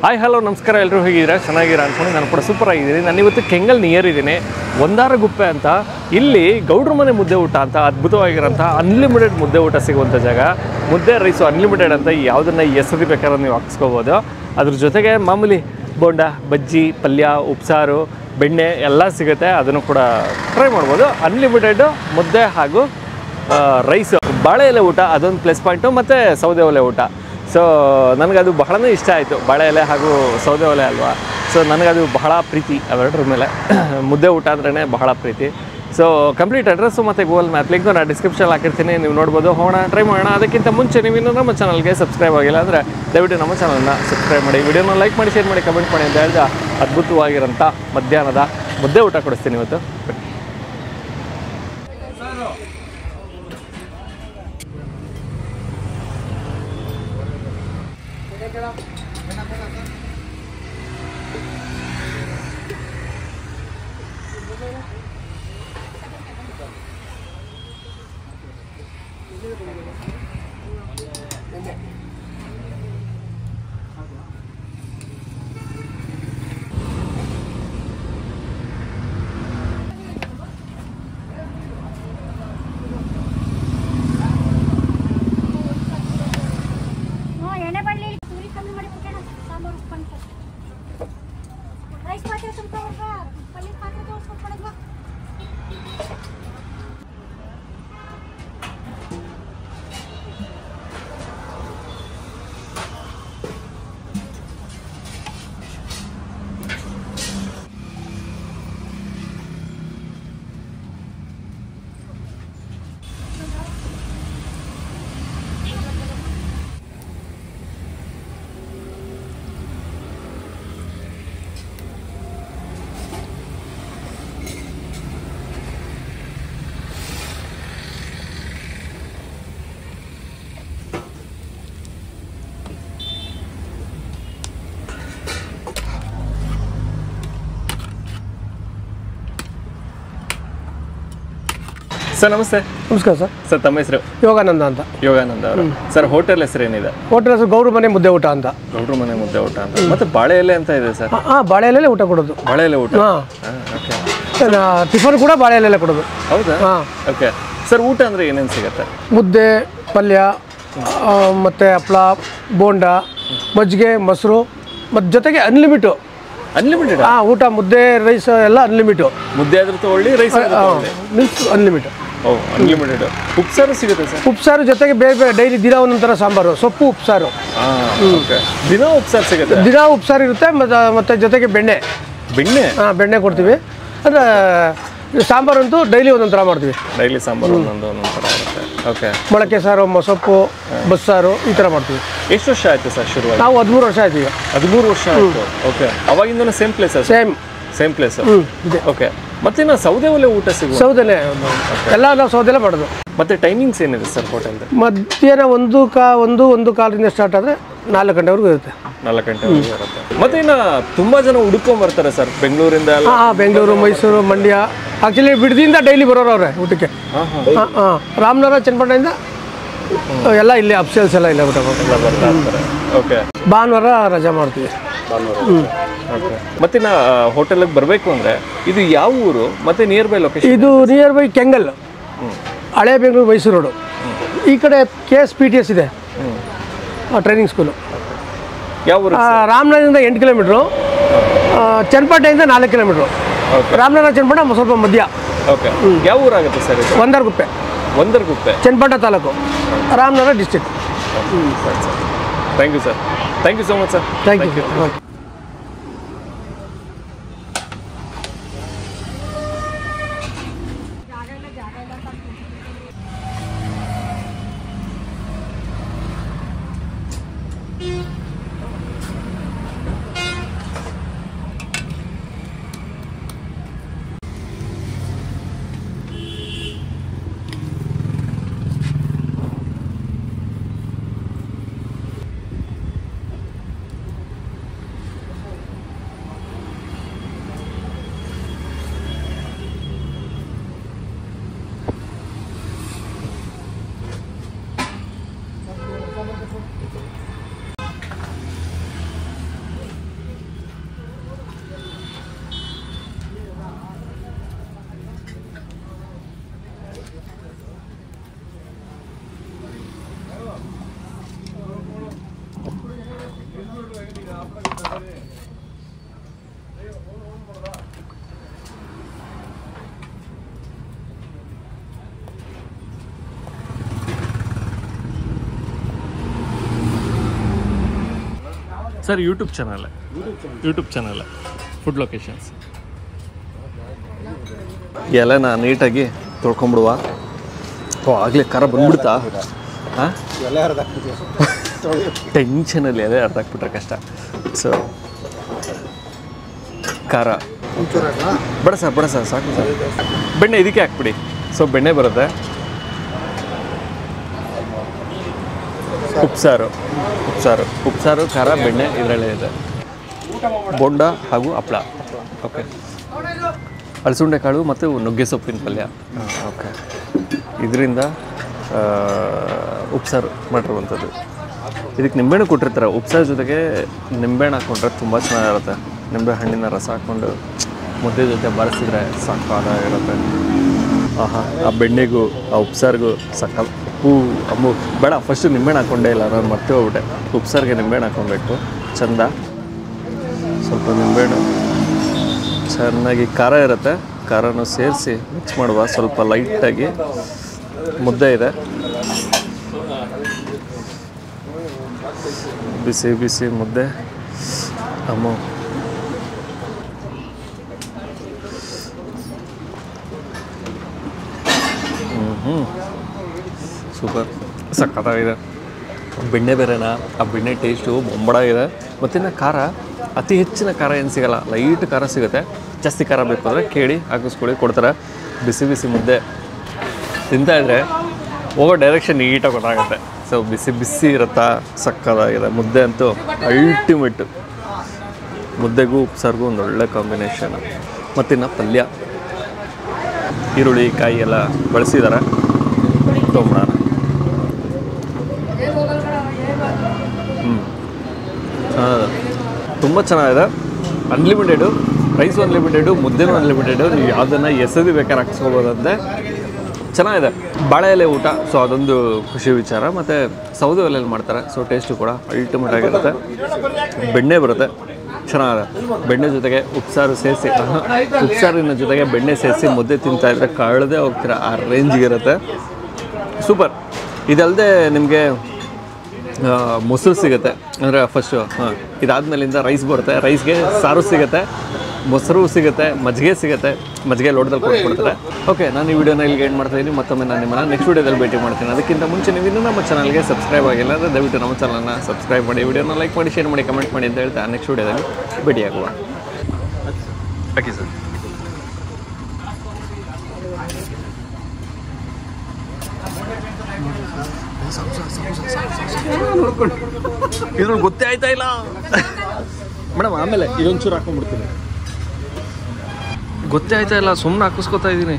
Hi hello ನಮಸ್ಕಾರ, ಎಲ್ಲರೂ ಹೇಗಿದ್ದೀರಾ? ಚೆನ್ನಾಗಿರ ಅನ್ಕೊಂಡು ನಾನು ಕೂಡ ಸೂಪರ್ ಆಗಿದ್ದೀನಿ. ನಾನು ಇವತ್ತು ಕೆಂಗಲ್ ನಿಯರ್ ಇದ್ದೀನಿ, ಒಂದಾರಗುಪ್ಪೆ ಅಂತ. ಇಲ್ಲಿ ಗೌಡ್ರ ಮನೆ ಮುದ್ದೆ ಊಟ ಅಂತ ಅದ್ಭುತವಾಗಿರೋಂಥ ಅನ್ಲಿಮಿಟೆಡ್ ಮುದ್ದೆ ಊಟ ಸಿಗುವಂಥ ಜಾಗ. ಮುದ್ದೆ ರೈಸು ಅನ್ಲಿಮಿಟೆಡ್ ಅಂತ ಯಾವುದನ್ನು ಎಸರಿ ಬೇಕಾದ್ರೆ ನೀವು ಹಾಕ್ಸ್ಕೋಬೋದು. ಅದ್ರ ಜೊತೆಗೆ ಮಾಮೂಲಿ ಬೋಂಡ, ಬಜ್ಜಿ, ಪಲ್ಯ, ಉಪ್ಸಾರು, ಬೆಣ್ಣೆ ಎಲ್ಲ ಸಿಗುತ್ತೆ. ಅದನ್ನು ಕೂಡ ಟ್ರೈ ಮಾಡ್ಬೋದು. ಅನ್ಲಿಮಿಟೆಡ್ ಮುದ್ದೆ ಹಾಗೂ ರೈಸು, ಬಾಳೆ ಎಲೆ ಊಟ ಅದೊಂದು ಪ್ಲಸ್ ಪಾಯಿಂಟು, ಮತ್ತು ಸೌದೆ ಒಲೆ ಊಟ. ಸೊ ನನಗದು ಬಹಳನೇ ಇಷ್ಟ ಆಯಿತು. ಬಾಳೆ ಎಲೆ ಹಾಗೂ ಸೌದೆ ಒಲೆ ಅಲ್ವಾ, ಸೊ ನನಗದು ಬಹಳ ಪ್ರೀತಿ ಅವೆರಡರ ಮೇಲೆ. ಮುದ್ದೆ ಊಟ ಅಂದ್ರೇ ಬಹಳ ಪ್ರೀತಿ. ಸೊ ಕಂಪ್ಲೀಟ್ ಅಡ್ರೆಸ್ಸು ಮತ್ತು ಗೂಗಲ್ ಮ್ಯಾಪ್ ಲಿಂಕ್ ನಾನು ಡಿಸ್ಕ್ರಿಪ್ಷನ್ ಹಾಕಿರ್ತೀನಿ, ನೀವು ನೋಡ್ಬೋದು. ಹೋಗೋಣ, ಟ್ರೈ ಮಾಡೋಣ. ಅದಕ್ಕಿಂತ ಮುಂಚೆ ನೀವು ಇನ್ನೂ ನಮ್ಮ ಚಾನಲ್ಗೆ ಸಬ್ಸ್ಕ್ರೈಬ್ ಆಗಿಲ್ಲ ಅಂದರೆ ದಯವಿಟ್ಟು ನಮ್ಮ ಚಾನಲ್ನ ಸಬ್ಸ್ಕ್ರೈಬ್ ಮಾಡಿ, ವಿಡಿಯೋನ ಲೈಕ್ ಮಾಡಿ, ಶೇರ್ ಮಾಡಿ, ಕಮೆಂಟ್ ಮಾಡಿ ಅಂತ ಹೇಳಿದ ಅದ್ಭುತವಾಗಿರೋಂಥ ಮಧ್ಯಾಹ್ನದ ಮುದ್ದೆ ಊಟ ಕೊಡಿಸ್ತೀನಿ ಇವತ್ತು. ಸರ್ ನಮಸ್ತೆ. ನಮಸ್ಕಾರ ಸರ್. ಸರ್ ತಮ್ಮ ಹೆಸರು? ಯೋಗಾನಂದ ಅಂತ. ಯೋಗಾನಂದ ಅವರು. ಸರ್ ಹೋಟೆಲ್ ಹೆಸರು ಏನಿದೆ? ಹೋಟೆಲ್ ಹೆಸರು ಗೌಡ್ರ ಮನೆ ಮುದ್ದೆ ಊಟ ಅಂತ. ಗೌಡ್ರ ಮನೆ ಮುದ್ದೆ ಊಟ ಅಂತ. ಮತ್ತೆ ಬಾಳೆ ಎಲೆ ಅಂತ ಇದೆ ಸರ್? ಬಾಳೆ ಎಲೆಲೆ ಊಟ ಕೊಡೋದು. ಬಾಳೆ ಎಲೆ ಊಟ. ಟಿಫನ್ ಕೂಡ ಬಾಳೆ ಎಲೆಲೆ ಕೊಡೋದು. ಹೌದಾ? Okay sir. ಊಟ ಅಂದರೆ ಏನೇನು ಸಿಗುತ್ತೆ? ಮುದ್ದೆ, ಪಲ್ಯ, ಮತ್ತು ಹಪ್ಪಳ, ಬೋಂಡ, ಮಜ್ಜಿಗೆ, ಮೊಸರು, ಮತ್ತು ಜೊತೆಗೆ ಅನ್ಲಿಮಿಟು. ಅನ್ಲಿಮಿಟೆಡ್? ಊಟ ಮುದ್ದೆ, ರೈಸ್ ಎಲ್ಲ ಅನ್ಲಿಮಿಟು. ಮುದ್ದೆ ಆದ್ರೂ ತೊಗೊಳ್ಳಿ, ರೈಸ್ ಮೀನ್ಸ್ ಅನ್ಲಿಮಿಟ್. ಅನ್ಲಿಮಿಟೆಡ್. ಉಪ್ಸಾರು ಸಿಗುತ್ತೆ ಸರ್? ಉಪ್ಸಾರು ಜೊತೆಗೆ ಬೇರೆ ಬೇರೆ ಡೈಲಿ ದಿನ ಒಂದೊಂಥರ ಸಾಂಬಾರು, ಸೊಪ್ಪು ಉಪ್ಸಾರು. ದಿನ ಉಪ್ಸಾರು ಸಿಗುತ್ತೆ? ದಿನ ಉಪ್ಸಾರು ಇರುತ್ತೆ. ಮತ್ತು ಜೊತೆಗೆ ಬೆಣ್ಣೆ. ಬೆಣ್ಣೆ? ಬೆಣ್ಣೆ ಕೊಡ್ತೀವಿ. ಅಂದರೆ ಸಾಂಬಾರು ಅಂತೂ ಡೈಲಿ ಒಂದೊಂದು ಥರ ಮಾಡ್ತೀವಿ. ಡೈಲಿ ಸಾಂಬಾರು ಒಂದೊಂದು ಥರ ಇರುತ್ತೆ. ಓಕೆ. ಮೊಳಕೆ ಸಾರು, ಮೊಸಪ್ಪು, ಬಸ್ಸಾರು ಈ ಥರ ಮಾಡ್ತೀವಿ. ಎಷ್ಟು ವರ್ಷ ಆಯಿತು ಸರ್ ಶುರುವಾಗಿ? ನಾವು 13 ವರ್ಷ ಆಯ್ತು ಈಗ. 13 ವರ್ಷ ಆಯಿತು. ಓಕೆ. ಅವಾಗಿಂದನೂ ಸೇಮ್ ಪ್ಲೇಸ್? ಸೇಮ್ ಪ್ಲೇಸ್ ಇದೆ. ಓಕೆ. ಮತ್ತೆ ನಾವು ಸೌದೆ ಒಲೆ ಊಟ ಸಿಗುತ್ತೆ? ಸೌದೆಲೆ ಎಲ್ಲ ನಾವು ಸೌದೆಲೆ ಮಾಡೋದು. ಮತ್ತೆ ಟೈಮಿಂಗ್ಸ್ ಏನಿದೆ ಸರ್ ಹೋಟೆಲ್ದು? ಮಧ್ಯಾಹ್ನ 1:15 ಸ್ಟಾರ್ಟ್ ಆದರೆ 4 ಗಂಟೆವರೆಗೂ ಇರುತ್ತೆ. 4 ಗಂಟೆವರೆಗೂ ಇರುತ್ತೆ. ಮತ್ತೆ ಇನ್ನು ತುಂಬ ಜನ ಹುಡ್ಕೊಂಡ್ ಬರ್ತಾರೆ ಸರ್ ಬೆಂಗಳೂರಿಂದ? ಬೆಂಗಳೂರು, ಮೈಸೂರು, ಮಂಡ್ಯ. ಆ್ಯಕ್ಚುಲಿ ಬಿಡದಿಂದ ಡೈಲಿ ಬರೋರು ಅವ್ರೆ ಊಟಕ್ಕೆ. ರಾಮನಗರ, ಚನ್ನಪಟ್ಟಣದಿಂದ ಎಲ್ಲ ಇಲ್ಲಿ ಅಪ್ಸೇಲ್ಸ್ ಎಲ್ಲ ಇಲ್ಲ ಊಟ ಬರ್ತಾರೆ. ಓಕೆ. ಭಾನುವಾರ ರಜಾ ಮಾಡ್ತೀವಿ. ಮತ್ತೆ ನಾ ಹೋಟೆಲ್ಗೆ ಬರಬೇಕು ಅಂದರೆ ಇದು ಯಾವ ಊರು ಮತ್ತೆ ನಿಯರ್ ಬೈ ಲೊಕೇಶನ್? ಇದು ನಿಯರ್ ಬೈ ಕೆಂಗಲ್, ಹಳೆ ಬೆಂಗಳೂರು, ಮೈಸೂರು ರೋಡು. ಈ ಕಡೆ KSPTS ಇದೆ, ಟ್ರೈನಿಂಗ್ ಸ್ಕೂಲು. ಯಾವ ಊರು? ರಾಮನಗರದಿಂದ 8 ಕಿಲೋಮೀಟ್ರು, ಚನ್ನಪಟ್ಟಣದಿಂದ 4 ಕಿಲೋಮೀಟ್ರು. ರಾಮನಗರ, ಚನ್ನಪಟ್ಟಣ ಸ್ವಲ್ಪ ಮಧ್ಯ. ಓಕೆ. ಯಾವ ಊರಾಗುತ್ತೆ ಸರ್ ಇದು? Ondaraguppe. Ondaraguppe, Channapatna taluk, Ramanagara district. Thank you sir. Thank you so much sir. Thank you. Sir YouTube channel food locations. ಎಲೆನ ನೀಟಾಗಿ ತೊಳ್ಕೊಂಬಿಡುವ. ಆಗಲೇ ಖಾರ ಬಂದ್ಬಿಡ್ತಾ? ಹಾಂ, ಟೆನ್ಷನಲ್ಲಿ ಎಲೆ ಅರ್ಧ ಹಾಕ್ಬಿಟ್ರೆ ಕಷ್ಟ. ಸೊ ಖಾರ ಬೇಡ ಸರ್ ಸಾಕು ಸರ್. ಬೆಣ್ಣೆ ಇದಕ್ಕೆ ಹಾಕ್ಬಿಡಿ. ಸೊ ಬೆಣ್ಣೆ ಬರುತ್ತೆ. ಉಪ್ಸಾರು ಖಾರ ಬೆಣ್ಣೆ ಇದರಲ್ಲೇ ಇದೆ. ಬೋಂಡ ಹಾಗೂ ಹಪ್ಪಳ. ಓಕೆ, ಅಲಸಂಡೆ ಕಾಳು ಮತ್ತು ನುಗ್ಗೆ ಸೊಪ್ಪಿನ ಪಲ್ಯ. ಓಕೆ, ಇದರಿಂದ ಉಪ್ಸಾರು ಮಾಡಿರುವಂಥದ್ದು. ಇದಕ್ಕೆ ನಿಂಬೆಹಣ್ಣು ಕೊಟ್ಟಿರ್ತಾರೆ. ಉಪ್ಸಾರು ಜೊತೆಗೆ ನಿಂಬೆಹಣ್ಣು ಹಾಕ್ಕೊಂಡ್ರೆ ತುಂಬ ಚೆನ್ನಾಗಿರುತ್ತೆ. ನಿಂಬೆ ಹಣ್ಣಿನ ರಸ ಹಾಕ್ಕೊಂಡು ಮುದ್ದೆ ಜೊತೆ ಬಾರಿಸಿದ್ರೆ ಸಾಕಾಗಿರುತ್ತೆ. ಆಹಾ, ಆ ಬೆಣ್ಣೆಗೂ ಆ ಉಪ್ಸಾರಿಗೂ ಸಕ್ಕಲ್ ಅಮ್ಮು ಬೇಡ. ಫಸ್ಟು ನಿಂಬೆಹಣ್ಣು ಹಾಕ್ಕೊಂಡೇ ಇಲ್ಲ, ನಾನು ಮತ್ತೆ ಹೋಗ್ಬಿಟ್ಟೆ. ಉಪ್ಸಾರಿಗೆ ನಿಂಬೆಹಣ್ಣು ಹಾಕ್ಕೊಬೇಕು ಚೆಂದ. ಸ್ವಲ್ಪ ನಿಂಬೆಹಣ್ಣು ಚೆನ್ನಾಗಿ ಖಾರ ಇರುತ್ತೆ. ಖಾರನೂ ಸೇರಿಸಿ ಮಿಕ್ಸ್ ಮಾಡುವ. ಸ್ವಲ್ಪ ಲೈಟಾಗಿ ಮುದ್ದೆ ಇದೆ. ಬಿಸಿ ಮುದ್ದೆ. ಅಮ್ಮ ಸೂಪರ್, ಸಕ್ಕತ್ತಾಗಿದೆ. ಬೆಣ್ಣೆ ಬೇರೆನಾ, ಆ ಬೆಣ್ಣೆ ಟೇಸ್ಟು ಬೊಂಬಡಾಗಿದೆ. ಮತ್ತಿನ್ನು ಖಾರ ಅತಿ ಹೆಚ್ಚಿನ ಖಾರ ಏನು ಸಿಗೋಲ್ಲ, ಲೈಟ್ ಖಾರ ಸಿಗುತ್ತೆ. ಜಾಸ್ತಿ ಖಾರ ಬೇಕು ಅಂದರೆ ಕೇಳಿ ಹಾಕಿಸ್ಕೊಳ್ಳಿ, ಕೊಡ್ತಾರೆ. ಬಿಸಿ ಮುದ್ದೆ ತಿಂತಾಯಿದ್ರೆ ಹೋಗೋ ಡೈರೆಕ್ಷನ್ ನೀಟಾಗಿ ಗೊತ್ತಾಗುತ್ತೆ. ಸೊ ಬಿಸಿ ಇರುತ್ತಾ, ಸಕ್ಕತ್ತಾಗಿದೆ. ಮುದ್ದೆ ಅಂತೂ ಅಲ್ಟಿಮೇಟು. ಮುದ್ದೆಗೂ ಉಪ್ಸಾರಿಗೂ ಒಂದು ಒಳ್ಳೆ ಕಾಂಬಿನೇಷನ್. ಮತ್ತಿನ್ನು ಪಲ್ಯ, ಈರುಳ್ಳಿ ಕಾಯಿ ಎಲ್ಲ ಬಳಸಿದ್ದಾರೆ. ತೊಗೊಂಬರೋಣ. ತುಂಬ ಚೆನ್ನಾಗಿದೆ. ಅನ್ಲಿಮಿಟೆಡು, ರೈಸು ಅನ್ಲಿಮಿಟೆಡು, ಮುದ್ದೆನೂ ಅನ್ಲಿಮಿಟೆಡು. ನೀವು ಯಾವುದನ್ನು ಎಸೆದು ಬೇಕಾದ್ರೆ ಹಾಕ್ಸ್ಕೊಬೋದಂತೆ. ಚೆನ್ನಾಗಿದೆ. ಬಾಳೆ ಎಲೆ ಊಟ, ಸೊ ಅದೊಂದು ಖುಷಿ ವಿಚಾರ. ಮತ್ತು ಸೌದೆ ಒಲೆಯಲ್ಲಿ ಮಾಡ್ತಾರೆ, ಸೊ ಟೇಸ್ಟು ಕೂಡ ಅಲ್ಟಿಮೇಟ್ ಆಗಿರುತ್ತೆ. ಬೆಣ್ಣೆ ಬರುತ್ತೆ, ಚೆನ್ನಾಗಿದೆ. ಬೆಣ್ಣೆ ಜೊತೆಗೆ ಉಪ್ಸಾರು ಸೇರಿಸಿ, ಉಪ್ಸಾರಿನ ಜೊತೆಗೆ ಬೆಣ್ಣೆ ಸೇರಿಸಿ ಮುದ್ದೆ ತಿಂತಾಯಿದ್ರೆ ಕಳೆದೇ ಹೋಗ್ತೀರ, ಆ ರೇಂಜಿಗಿರುತ್ತೆ. ಸೂಪರ್. ಇದಲ್ಲದೆ ನಿಮಗೆ ಮೊಸರು ಸಿಗುತ್ತೆ. ಅಂದರೆ ಫಸ್ಟು ಇದಾದಮೇಲಿಂದ ರೈಸ್ ಬರುತ್ತೆ. ರೈಸ್ಗೆ ಸಾರು ಸಿಗುತ್ತೆ, ಮೊಸರು ಸಿಗುತ್ತೆ, ಮಜ್ಜಿಗೆ ಸಿಗುತ್ತೆ. ಮಜ್ಜಿಗೆ ಲೋಟದಲ್ಲಿ ಕೊಟ್ಬಿಡ್ತಾರೆ. ಓಕೆ, ನಾನು ಈ ವಿಡಿಯೋನ ಇಲ್ಲಿಗೆ ಎಂಡ್ ಮಾಡ್ತಾಯಿದ್ದೀನಿ. ಮತ್ತೊಮ್ಮೆ ನಾನು ನಿಮ್ಮನ್ನು ನೆಕ್ಸ್ಟ್ ವಿಡಿಯೋದಲ್ಲಿ ಭೇಟಿ ಮಾಡ್ತೀನಿ. ಅದಕ್ಕಿಂತ ಮುಂಚೆ ನೀವು ಇನ್ನೂ ನಮ್ಮ ಚಾನಲ್ಗೆ ಸಬ್ಸ್ಕ್ರೈಬ್ ಆಗಿಲ್ಲ ಅಂದರೆ ದಯವಿಟ್ಟು ನಮ್ಮ ಚಾನಲ್ನ ಸಬ್ಸ್ಕ್ರೈಬ್ ಮಾಡಿ, ವಿಡಿಯೋನ ಲೈಕ್ ಮಾಡಿ, ಶೇರ್ ಮಾಡಿ, ಕಮೆಂಟ್ ಮಾಡಿ ಅಂತ ಹೇಳ್ತಾ ನೆಕ್ಸ್ಟ್ ವಿಡಿಯೋದಲ್ಲಿ ಭೇಟಿಯಾಗುವ. Okay sir. ಇದ್ರಲ್ಲಿ ಗೊತ್ತೇ ಆಯ್ತಾ ಇಲ್ಲ ಮೇಡಮ್. ಆಮೇಲೆ ಇದೊಂಚೂರು ಹಾಕೊಂಡ್ಬಿಡ್ತೀನಿ. ಗೊತ್ತೇ ಆಯ್ತಾ ಇಲ್ಲ, ಸುಮ್ಮನೆ ಹಾಕಿಸ್ಕೊತಾ ಇದ್ದೀನಿ.